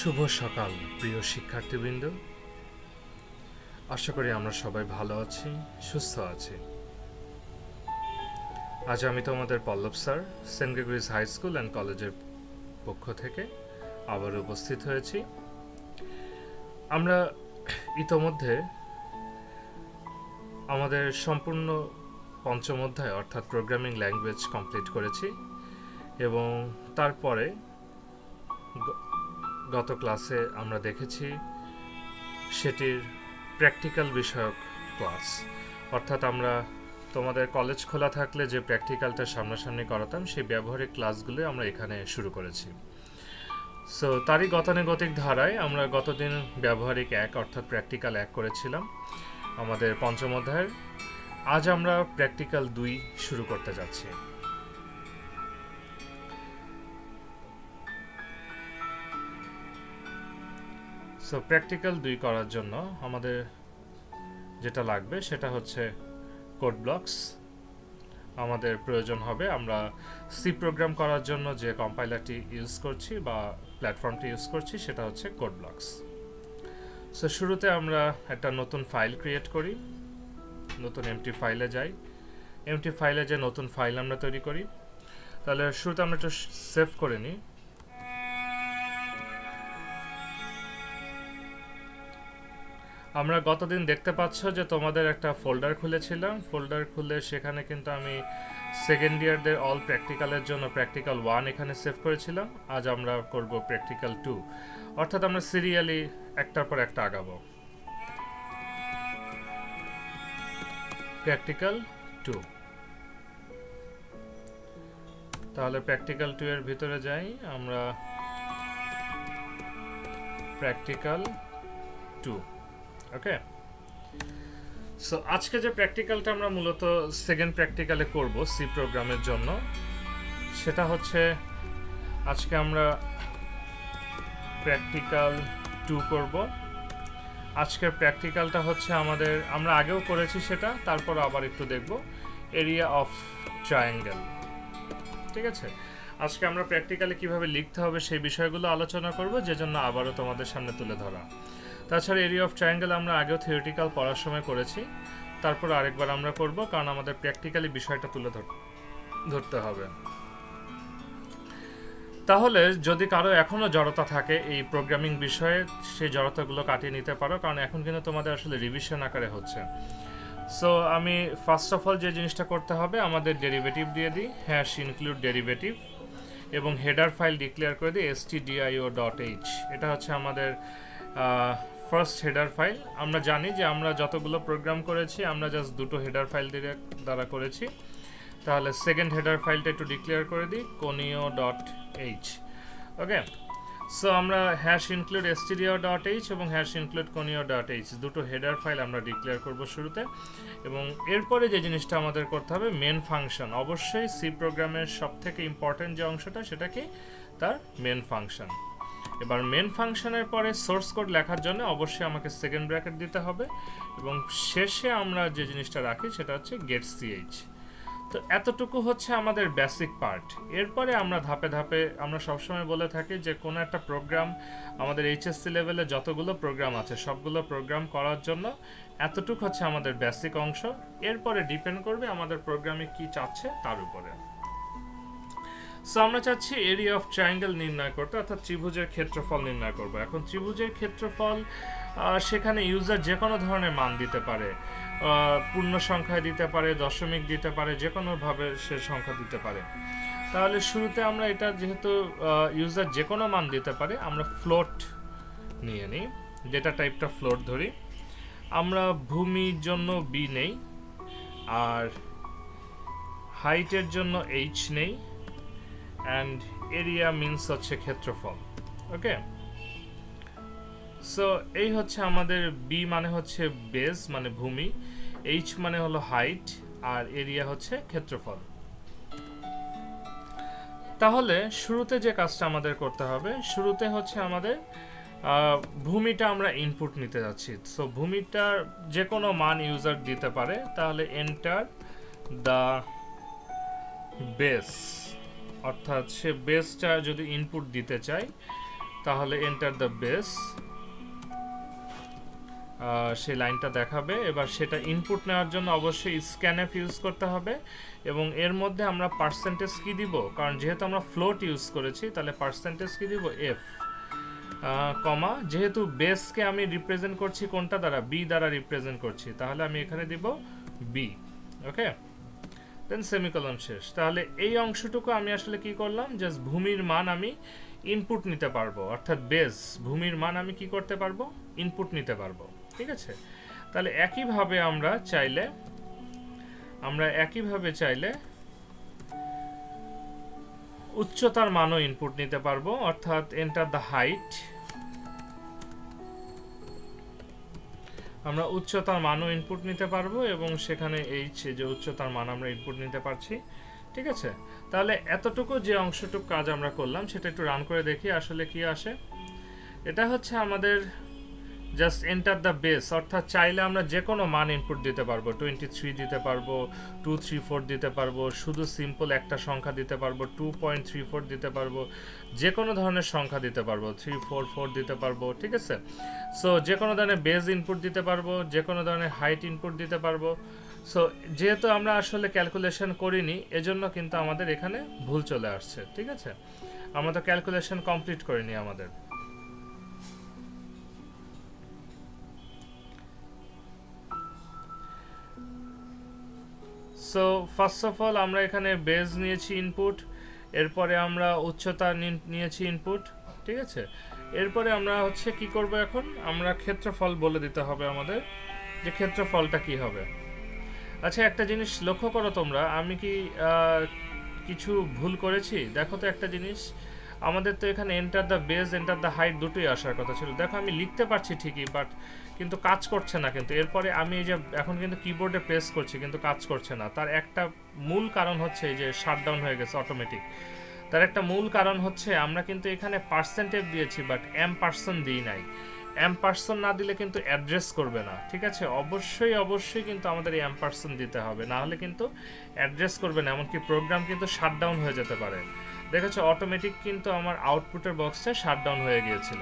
শুভ সকাল প্রিয় শিক্ষার্থীবৃন্দ, আশা করি আমরা সবাই ভালো আছি, সুস্থ আছি। আজ আমি তোমাদের Pallab sir, saint Gregory's high school and কলেজের পক্ষ থেকে আবার উপস্থিত হয়েছি। আমরা ইতোমধ্যে আমাদের সম্পূর্ণ পঞ্চম অধ্যায় অর্থাৎ প্রোগ্রামিং ল্যাঙ্গুয়েজ কমপ্লিট করেছি এবং তারপরে গত ক্লাসে আমরা দেখেছি সেটির প্র্যাকটিক্যাল বিষয়ক ক্লাস, অর্থাৎ আমরা তোমাদের কলেজ খোলা থাকলে যে প্র্যাকটিক্যালটা সামনাসামনি করাতাম সেই ব্যবহারিক ক্লাসগুলো আমরা এখানে শুরু করেছি। সো তারই গতানুগতিক ধারায় আমরা গতদিন ব্যবহারিক 1 অর্থাৎ প্র্যাকটিক্যাল 1 করেছিলাম আমাদের পঞ্চম অধ্যায়ের। আজ আমরা প্র্যাকটিক্যাল 2 শুরু করতে যাচ্ছি। সো প্র্যাকটিক্যাল 2 করার জন্য আমাদের যেটা লাগবে সেটা হচ্ছে কোড ব্লকস। আমাদের প্রয়োজন হবে, আমরা সি প্রোগ্রাম করার জন্য যে কম্পাইলারটি ইউজ করছি বা প্ল্যাটফর্মটি ইউজ করছি সেটা হচ্ছে কোড ব্লকস। সো শুরুতে আমরা একটা নতুন ফাইল ক্রিয়েট করি, নতুন এমটি ফাইলে যাই, এমটি ফাইলে যে নতুন ফাইল আমরা তৈরি করি। তাহলে শুরুতে আমরা একটু সেভ করে নিই। আমরা গতদিন দেখতে পাচ্ছ যে তোমাদের একটা ফোল্ডার খুলেছিলাম, ফোল্ডার খুলে সেখানে কিন্তু আমি সেকেন্ড ইয়ারদের অল প্র্যাকটিক্যালের জন্য প্র্যাকটিক্যাল 1 এখানে সেভ করেছিলাম। আজ আমরা করব প্র্যাকটিক্যাল 2, অর্থাৎ আমরা সিরিয়ালি একটার পর একটা আগাবো। প্র্যাকটিক্যাল 2, তাহলে প্র্যাকটিক্যাল 2 এর ভিতরে যাই আমরা। প্র্যাকটিক্যাল 2, ওকে। সো আজকে যে প্র্যাকটিক্যালটা আমরা মূলত সেকেন্ড প্র্যাকটিক্যালে করব সি প্রোগ্রামের জন্য, সেটা হচ্ছে আজকে আমরা প্র্যাকটিক্যাল 2 করব। আজকের প্র্যাকটিক্যালটা হচ্ছে আমরা আগেও করেছি সেটা, তারপর আবার একটু দেখব এরিয়া অফ ট্রায়াঙ্গেল। ঠিক আছে, আজকে আমরা প্র্যাকটিক্যালে কিভাবে লিখতে হবে সেই বিষয়গুলো আলোচনা করব, যে জন্য আবারও তোমাদের সামনে তুলে ধরা। তাছাড়া এরিয়া অফ ট্রায়াঙ্গেল আমরা আগেও থিওরিটিক্যাল পড়ার সময় করেছি, তারপর আরেকবার আমরা করব, কারণ আমাদের প্র্যাকটিক্যালি বিষয়টা তুলে ধরতে হবে। তাহলে যদি কারো এখনও জড়তা থাকে এই প্রোগ্রামিং বিষয়ে, সেই জড়তাগুলো কাটিয়ে নিতে পারো, কারণ এখন কিন্তু তোমাদের আসলে রিভিশন আকারে হচ্ছে। সো আমি ফার্স্ট অফ অল যে জিনিসটা করতে হবে, আমাদের ডেরিভেটিভ দিয়ে দিই, হ্যাশ ইনক্লুড ডেরিভেটিভ, এবং হেডার ফাইল ডিক্লেয়ার করে দিই stdio.h। এটা হচ্ছে আমাদের ফার্স্ট হেডার ফাইল। আমরা জানি যে আমরা যতগুলো প্রোগ্রাম করেছি আমরা জাস্ট দুটো হেডার ফাইল দ্বারা করেছি। তাহলে সেকেন্ড হেডার ফাইলটা একটু ডিক্লেয়ার করে দিই conio.h, ওকে। সো আমরা হ্যাশ ইনক্লুড stdio.h এবং হ্যাশ ইনক্লুড conio.h দুটো হেডার ফাইল আমরা ডিক্লেয়ার করব শুরুতে, এবং এরপরে যে জিনিসটা আমাদের করতে হবে মেন ফাংশন। অবশ্যই সি প্রোগ্রামের সবথেকে ইম্পর্টেন্ট যে অংশটা সেটা কি, তার মেন ফাংশন। এবার মেন ফাংশনের পরে সোর্স কোড লেখার জন্য অবশ্যই আমাকে সেকেন্ড ব্র্যাকেট দিতে হবে, এবং শেষে আমরা যে জিনিসটা রাখি সেটা হচ্ছে গেট ch। তো এতটুকু হচ্ছে আমাদের বেসিক পার্ট। এরপরে আমরা ধাপে ধাপে, আমরা সবসময় বলে থাকি যে কোনো একটা প্রোগ্রাম, আমাদের এইচএসসি লেভেলে যতগুলো প্রোগ্রাম আছে সবগুলো প্রোগ্রাম করার জন্য এতটুকু হচ্ছে আমাদের বেসিক অংশ। এরপরে ডিপেন্ড করবে আমাদের প্রোগ্রামে কি চাচ্ছে তার উপরে। সো আমরা চাচ্ছি এরিয়া অফ ট্রায়াঙ্গেল নির্ণয় করতে, অর্থাৎ ত্রিভুজের ক্ষেত্রফল নির্ণয় করব। এখন ত্রিভুজের ক্ষেত্রফল সেখানে ইউজার যে কোনো ধরনের মান দিতে পারে, পূর্ণ সংখ্যায় দিতে পারে, দশমিক দিতে পারে, যে কোনোভাবে সে সংখ্যা দিতে পারে। তাহলে শুরুতে আমরা এটা যেহেতু ইউজার যে কোনো মান দিতে পারে, আমরা ফ্লোট নিয়ে নিই, ডেটা টাইপটা ফ্লোট ধরি। আমরা ভূমির জন্য b নেই, আর হাইটের জন্য h নেই, অ্যান্ড এরিয়া মিনস হচ্ছে ক্ষেত্রফল, ওকে। সো এই হচ্ছে আমাদের b মানে হচ্ছে বেস মানে ভূমি, h মানে হলো হাইট, আর এরিয়া হচ্ছে ক্ষেত্রফল। তাহলে শুরুতে যে কাজটা আমাদের করতে হবে, শুরুতে হচ্ছে আমাদের ভূমিটা আমরা ইনপুট নিতে যাচ্ছি। সো ভূমিটার যে কোনো মান ইউজার দিতে পারে, তাহলে এন্টার দ্য বেস, অর্থাৎ সে বেসটা যদি ইনপুট দিতে চায় তাহলে এন্টার দ্য বেস সেই লাইনটা দেখাবে। এবার সেটা ইনপুট নেওয়ার জন্য অবশ্যই স্ক্যানএফ ইউজ করতে হবে এবং এর মধ্যে আমরা পার্সেন্টেজ কি দিব, কারণ যেহেতু আমরা ফ্লোট ইউজ করেছি তাহলে পার্সেন্টেজ কি দিব, এফ, কমা, যেহেতু বেসকে আমি রিপ্রেজেন্ট করছি কোনটা দ্বারা, বি দ্বারা রিপ্রেজেন্ট করছি, তাহলে আমি এখানে দিব বি। ওকে, দেন সেমিকলন শেষ। তাহলে এই অংশটুকু আমি আসলে কি করলাম, জাস্ট ভূমির মান আমি ইনপুট নিতে পারবো, অর্থাৎ বেস ভূমির মান আমি কি করতে পারবো, ইনপুট নিতে পারবো। ঠিক আছে, তাহলে একইভাবে আমরা চাইলে উচ্চতার মানও ইনপুট নিতে পারবো, অর্থাৎ এন্টার দ্য হাইট, আমরা উচ্চতার মানও ইনপুট নিতে পারবো এবং সেখানে এইচ যে উচ্চতার মান আমরা ইনপুট নিতে পারছি। ঠিক আছে, তাহলে এতটুকু যে অংশটুকু কাজ আমরা করলাম সেটা একটু রান করে দেখি আসলে কি আসে। এটা হচ্ছে আমাদের জাস্ট এন্টার দ্য বেস, অর্থাৎ চাইলে আমরা যে কোনো মান ইনপুট দিতে পারবো, 23 দিতে পারবো, 234 দিতে পারবো, শুধু সিম্পল একটা সংখ্যা দিতে পারবো, 2.34 দিতে পারবো, যে কোনো ধরনের সংখ্যা দিতে পারবো, 344 দিতে পারবো। ঠিক আছে, সো যে কোনো ধরনের বেস ইনপুট দিতে পারবো, যে কোনো ধরনের হাইট ইনপুট দিতে পারবো। সো যেহেতু আমরা আসলে ক্যালকুলেশন করিনি এজন্য কিন্তু আমাদের এখানে ভুল চলে আসছে। ঠিক আছে, আমরা তো ক্যালকুলেশন কমপ্লিট করিনি আমাদের। সো ফার্স্ট অফ অল আমরা এখানে বেস নিয়েছি ইনপুট, এরপরে আমরা উচ্চতা নিয়েছি ইনপুট। ঠিক আছে, এরপরে আমরা হচ্ছে কি করব, এখন আমরা ক্ষেত্রফল বলে দিতে হবে আমাদের যে ক্ষেত্রফলটা কি হবে। আচ্ছা, একটা জিনিস লক্ষ্য করো তোমরা, আমি কি কিছু ভুল করেছি? দেখো তো একটা জিনিস, আমাদের তো এখানে enter the base, enter the height দুটোই আসার কথা ছিল। দেখো আমি লিখতে পারছি ঠিকই, বাট কিন্তু কাজ করছে না। কিন্তু এরপরে আমি এই যে এখন কিন্তু কিবোর্ডে প্রেস করছি কিন্তু কাজ করছে না। তার একটা মূল কারণ হচ্ছে এই যে শাটডাউন হয়ে গেছে অটোমেটিক। তার একটা মূল কারণ হচ্ছে আমরা কিন্তু এখানে পার্সেন্টেজ দিয়েছি বাট M% দিই নাই। M% না দিলে কিন্তু অ্যাড্রেস করবে না। ঠিক আছে, অবশ্যই কিন্তু আমাদের এই M% দিতে হবে, না হলে কিন্তু অ্যাড্রেস করবে না, এমনকি প্রোগ্রাম কিন্তু শাটডাউন হয়ে যেতে পারে। দেখেছো অটোমেটিক কিন্তু আমার আউটপুটের বক্সটা শাটডাউন হয়ে গিয়েছিল।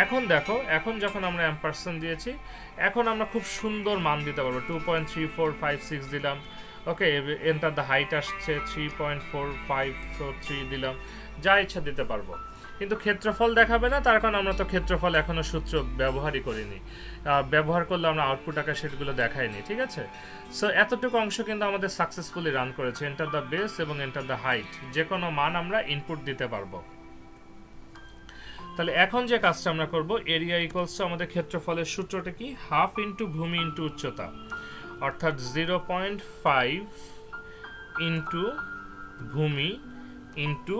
এখন দেখো, এখন যখন আমরা M% দিয়েছি, এখন আমরা খুব সুন্দর মান দিতে পারবো। 2.3456 দিলাম। ওকে, এন্টার দ্য হাইট আসছে 3.4543 দিলাম, যা ইচ্ছা দিতে পারবো। কিন্তু ক্ষেত্রফল দেখাবে না, তার কারণ আমরা তো ক্ষেত্রফল এখনো সূত্র ব্যবহারই করিনি। ব্যবহার করলে আমরা আউটপুট আকারে সেগুলো দেখাইনি। ঠিক আছে, সো এতটুকু অংশ কিন্তু আমাদের সাকসেসফুলি রান করেছে। এন্টার দ্য বেস এবং এন্টার দ্য হাইট, যে কোনো মান আমরা ইনপুট দিতে পারবো। তাহলে এখন যে কাজটা আমরা করব, এরিয়া ইকুয়ালস টু আমাদের ক্ষেত্রফলের সূত্রটা কি, হাফ ইন্টু ভূমি ইন্টু উচ্চতা, অর্থাৎ 0.5 ইন্টু ভূমি ইন্টু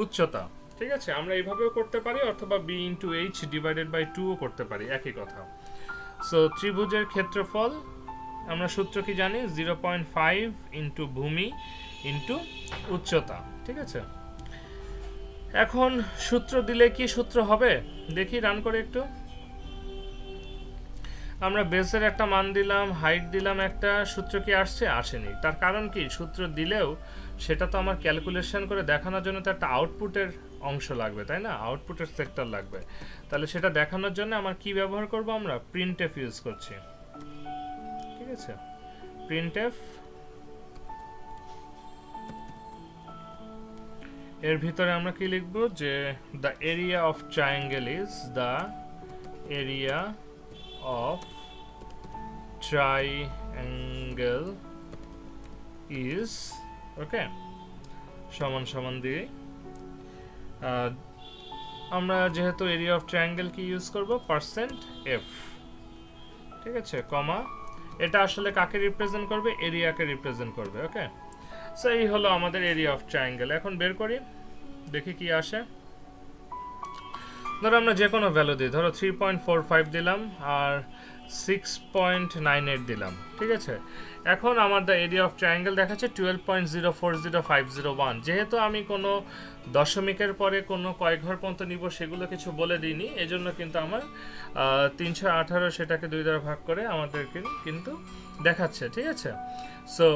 উচ্চতা। ঠিক আছে, আমরা এইভাবেও করতে পারি অথবা B into H divided by 2ও করতে পারি, একই কথা। সো ত্রিভুজের ক্ষেত্রফল আমরা সূত্র কি জানি, 0.5 ইন্টু ভূমি ইন্টু উচ্চতা। ঠিক আছে, এখন সূত্র দিলে কি সূত্র হবে দেখি, রান করে একটু। আমরা বেসের একটা মান দিলাম, হাইট দিলাম একটা, সূত্র কি আসছে? আসেনি। তার কারণ কি, সূত্র দিলেও সেটা তো আমার ক্যালকুলেশন করে দেখানোর জন্য তো একটা আউটপুটের অংশ লাগবে, তাই না? আউটপুটের সেক্টর লাগবে। তাহলে সেটা দেখানোর জন্য আমার কি ব্যবহার করব, আমরা প্রিন্টএফ ইউজ করছি। ঠিক আছে, প্রিন্টএফ, এর ভিতরে আমরা কি লিখব, যে the area of triangle is, the area of triangle is, okay, সমান সমান দিয়ে আমরা যেহেতু এরিয়া অফ ট্রায়াঙ্গেল কি ইউজ করব, %f। ঠিক আছে, কমা, এটা আসলে কাকে রিপ্রেজেন্ট করবে, এরিয়াকে রিপ্রেজেন্ট করবে। ওকে, সো এই হলো আমাদের এরিয়া অফ ট্রায়াঙ্গেল। এখন বের করি, দেখি কি আসে। ধরো আমরা যে কোনো ভ্যালু দিই, ধরো 3.45 দিলাম আর 6.98 দিলাম। ঠিক আছে, এখন আমার দ্য এরিয়া অফ ট্রায়াঙ্গেল দেখাচ্ছে 12.040501। যেহেতু আমি কোনো দশমিকের পরে কোনো কয় ঘর পর্যন্ত নিব সেগুলো কিছু বলে দিইনি, এজন্য কিন্তু আমার 318 সেটাকে 2 দ্বারা ভাগ করে আমাদেরকে কিন্তু দেখাচ্ছে। ঠিক আছে, সো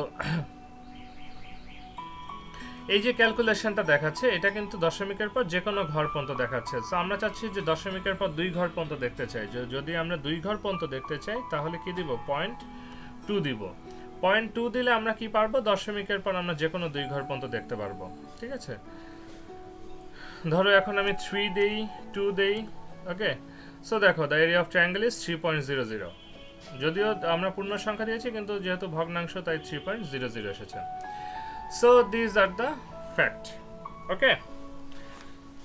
এই যে ক্যালকুলেশনটা দেখাচ্ছে এটা কিন্তু দশমিকের পর যে কোনো ঘর পর্যন্ত দেখাচ্ছে। সো আমরা চাচ্ছি যে দশমিকের পর 2 ঘর পর্যন্ত দেখতে চাই। যদি আমরা 2 ঘর পর্যন্ত দেখতে চাই তাহলে কি দিব, 0.2 দিব। 0.2 দিলে আমরা কি পারবো, দশমিকের পর আমরা যে কোনো 2 ঘর পর্যন্ত দেখতে পারবো। ঠিক আছে, ধরো এখন আমি 3 দেই, 2 দেই। ওকে, সো দেখো the area of triangle is 3.00। যদিও আমরা পূর্ণ সংখ্যা দিয়েছি কিন্তু যেহেতু ভগ্নাংশ তাই 3.00 এসেছে। So this are the fact. Okay,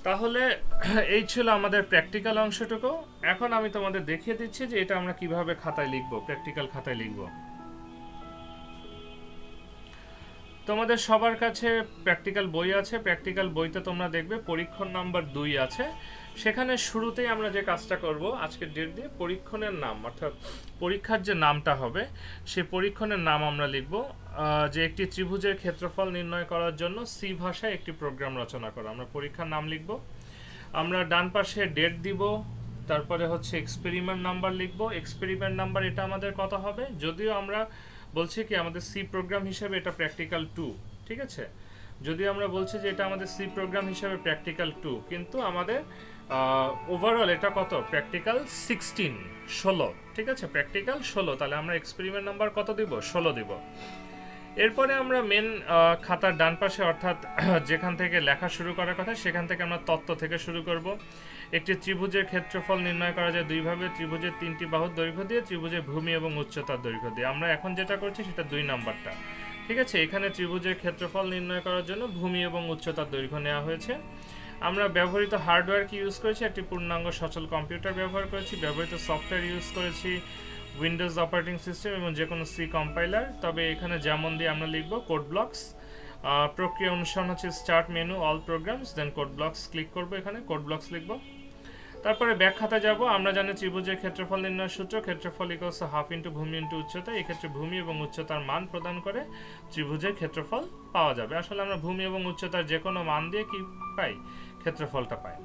তাহলে এই ছিল আমাদের প্র্যাকটিক্যাল অংশটুকু। এখন আমি তোমাদের দেখিয়ে দিচ্ছি যে এটা আমরা কিভাবে খাতায় লিখব, প্র্যাকটিক্যাল খাতায় লিখব। তোমাদের সবার কাছে প্র্যাকটিক্যাল বই আছে। প্র্যাকটিক্যাল বইতে তোমরা দেখবে পরীক্ষণ নাম্বার 2 আছে। সেখানে শুরুতেই আমরা যে কাজটা করব, আজকের ডেট দিয়ে পরীক্ষণের নাম অর্থাৎ পরীক্ষার যে নামটা হবে সেই পরীক্ষণের নাম আমরা লিখব। যে একটি ত্রিভুজের ক্ষেত্রফল নির্ণয় করার জন্য সি ভাষায় একটি প্রোগ্রাম রচনা করা, আমরা পরীক্ষার নাম লিখব। আমরা ডান পাশে ডেট দিব, তারপরে হচ্ছে এক্সপেরিমেন্ট নাম্বার লিখব। এক্সপেরিমেন্ট নাম্বার এটা আমাদের কত হবে, যদিও আমরা বলছি কি আমাদের সি প্রোগ্রাম হিসেবে এটা প্র্যাকটিক্যাল 2। ঠিক আছে, যদিও আমরা বলছি যে এটা আমাদের সি প্রোগ্রাম হিসেবে প্র্যাকটিক্যাল 2, কিন্তু আমাদের ওভারঅল এটা কত, প্র্যাকটিক্যাল 16। ঠিক আছে, প্র্যাকটিক্যাল 16। তাহলে আমরা এক্সপেরিমেন্ট নাম্বার কত দিব, 16 দিব। এরপরে আমরা মেন খাতার ডান পাশে অর্থাৎ যেখান থেকে লেখা শুরু করার কথা সেখান থেকে আমরা তত্ত্ব থেকে শুরু করব। একটি ত্রিভুজের ক্ষেত্রফল নির্ণয় করা যায় দুইভাবে, ত্রিভুজের 3টি বাহুর দৈর্ঘ্য দিয়ে, ত্রিভুজের ভূমি এবং উচ্চতার দৈর্ঘ্য দিয়ে। আমরা এখন যেটা করছি সেটা 2 নাম্বারটা। ঠিক আছে, এখানে ত্রিভুজের ক্ষেত্রফল নির্ণয় করার জন্য ভূমি এবং উচ্চতার দৈর্ঘ্য নেওয়া হয়েছে। আমরা ব্যবহৃত হার্ডওয়্যার কি ইউজ করেছি, একটি পূর্ণাঙ্গ সচল কম্পিউটার ব্যবহার করেছি। ব্যবহৃত সফটওয়্যার ইউজ করেছি উইন্ডোজ অপারেটিং সিস্টেম এবং যে কোনো সি কম্পাইলার। তবে এখানে যেমন দিয়ে আমরা লিখব কোড ব্লকস। প্রক্রিয়া অনুসরণ হচ্ছে স্টার্ট মেনু, অল প্রোগ্রামস, দেন কোড ব্লকস ক্লিক করব, এখানে কোড ব্লকস লিখব। তারপরে ব্যাখ্যাতে যাব। আমরা জানি ত্রিভুজের ক্ষেত্রফল নির্ণয় সূত্র, ক্ষেত্রফল ইকুয়ালস হাফ ইন্টু ভূমি ইন্টু উচ্চতা। এক্ষেত্রে ভূমি এবং উচ্চতার মান প্রদান করে ত্রিভুজের ক্ষেত্রফল পাওয়া যাবে। আসলে আমরা ভূমি এবং উচ্চতার যে কোনো মান দিয়ে কি পাই, ক্ষেত্রফলটা পাই।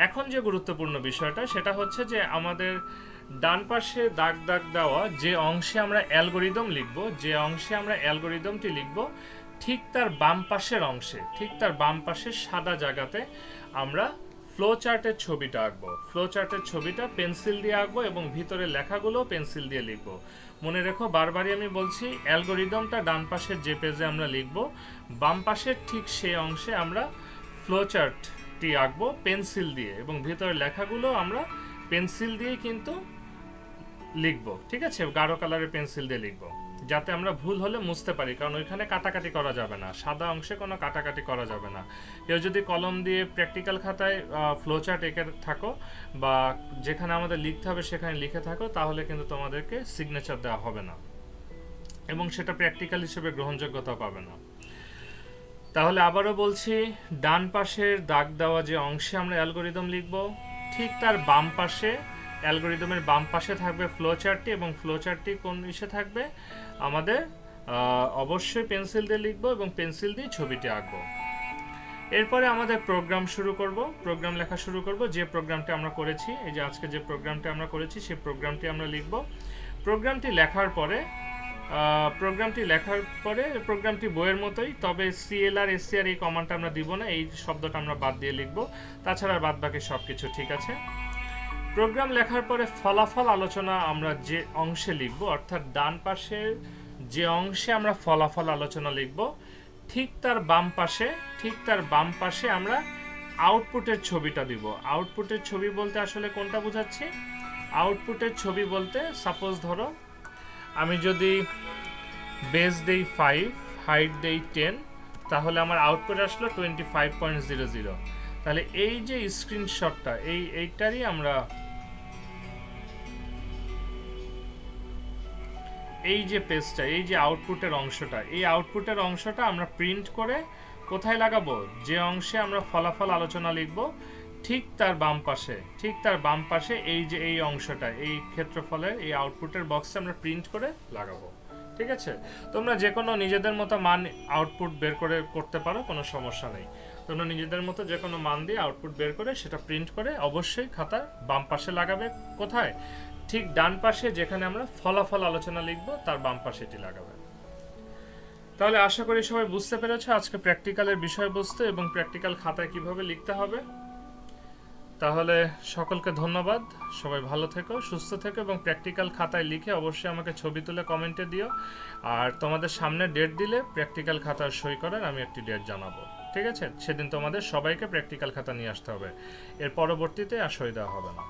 এখন যে গুরুত্বপূর্ণ বিষয়টা সেটা হচ্ছে যে আমাদের ডান পাশে দাগ দাগ দেওয়া যে অংশে আমরা অ্যালগরিদম লিখব, যে অংশে আমরা অ্যালগরিদমটি লিখব, ঠিক তার বাম পাশের অংশে, ঠিক তার বাম পাশের সাদা জায়গাতে আমরা ফ্লো চার্টের ছবিটা আঁকবো। ফ্লো চার্টের ছবিটা পেন্সিল দিয়ে আঁকবো এবং ভিতরে লেখাগুলো পেন্সিল দিয়ে লিখব। মনে রেখো, বারবারই আমি বলছি, অ্যালগরিদমটা ডান পাশের যে পেজে আমরা লিখব, বাম পাশের ঠিক সেই অংশে আমরা ফ্লো চার্টটি আঁকবো পেন্সিল দিয়ে এবং ভিতরে লেখাগুলো আমরা পেন্সিল দিয়ে কিন্তু লিখব। ঠিক আছে, গাঢ় কালারের পেন্সিল দিয়ে লিখব যাতে আমরা ভুল হলে মুছতে পারি, কারণ ওইখানে কাটাকাটি করা যাবে না, সাদা অংশে কোনো কাটাকাটি করা যাবে না। কেউ যদি কলম দিয়ে প্র্যাকটিক্যাল খাতায় ফ্লোচার্ট এঁকে থাকো বা যেখানে আমাদের লিখতে হবে সেখানে লিখে থাকো, তাহলে কিন্তু তোমাদেরকে সিগনেচার দেওয়া হবে না এবং সেটা প্র্যাকটিক্যাল হিসেবে গ্রহণযোগ্যতা পাবে না। তাহলে আবারও বলছি, ডান পাশের দাগ দেওয়া যে অংশে আমরা অ্যালগরিদম লিখব, ঠিক তার বাম পাশে, অ্যালগরিদমের বাম পাশে থাকবে ফ্লোচার্টটি এবং ফ্লোচার্টটি কোন ইসে থাকবে, আমাদের অবশ্যই পেন্সিল দিয়ে লিখব এবং পেন্সিল দিয়ে ছবিটি আঁকবো। এরপরে আমাদের প্রোগ্রাম শুরু করব, প্রোগ্রাম লেখা শুরু করব। যে প্রোগ্রামটি আমরা করেছি, এই যে আজকে যে প্রোগ্রামটি আমরা করেছি সেই প্রোগ্রামটি আমরা লিখব। প্রোগ্রামটি লেখার পরে প্রোগ্রামটি বইয়ের মতোই, তবে CLR SCR এই কমান্ডটা আমরা দিব না, এই শব্দটা আমরা বাদ দিয়ে লিখব। তাছাড়া বাদ বাকি সব কিছু ঠিক আছে। প্রোগ্রাম লেখার পরে ফলাফল আলোচনা আমরা যে অংশে লিখব, অর্থাৎ ডান পাশের যে অংশে আমরা ফলাফল আলোচনা লিখব, ঠিক তার বাম পাশে আমরা আউটপুটের ছবিটা দিব। আউটপুটের ছবি বলতে আসলে কোনটা বোঝাচ্ছি, আউটপুটের ছবি বলতে সাপোজ ধরো আমি যদি বেস দেই 5, হাইট দেই 10, তাহলে আমার আউটপুট আসলো 25.00। তাহলে এই যে স্ক্রিনশটটা, এইটারই আমরা এই যে পেজটা, এই যে আউটপুটের অংশটা, এই আউটপুটের অংশটা আমরা প্রিন্ট করে কোথায় লাগাবো, যে অংশে আমরা ফলাফল আলোচনা লিখব, ঠিক তার বাম পাশে এই যে এই অংশটা, এই ক্ষেত্রফলের এই আউটপুটের বক্সে আমরা প্রিন্ট করে লাগাবো। ঠিক আছে, তোমরা যে কোনো নিজেদের মতো মান আউটপুট বের করে করতে পারো, কোনো সমস্যা নেই। তোমরা নিজেদের মতো যে কোনো মান দিয়ে আউটপুট বের করে সেটা প্রিন্ট করে অবশ্যই খাতার বাম পাশে লাগাবে। কোথায়, ঠিক ডান পাশে যেখানে আমরা ফলাফল আলোচনা লিখব তার বাম পাশে এটি লাগাবে। তাহলে আশা করি সবাই বুঝতে পেরেছো আজকে প্র্যাকটিক্যালের বিষয়বস্তু এবং প্র্যাকটিক্যাল খাতায় কিভাবে লিখতে হবে। তাহলে সকলকে ধন্যবাদ, সবাই ভালো থেকো, সুস্থ থেকো এবং প্র্যাকটিক্যাল খাতায় লিখে অবশ্যই আমাকে ছবি তুলে কমেন্টে দিও। আর তোমাদের সামনে ডেট দিলে প্র্যাকটিক্যাল খাতার সই করার আমি একটি ডেট জানাবো, ঠিক আছে? সেদিন তোমাদের সবাইকে প্র্যাকটিক্যাল খাতা নিয়ে আসতে হবে, এর পরবর্তীতে আর সই দেওয়া হবে না।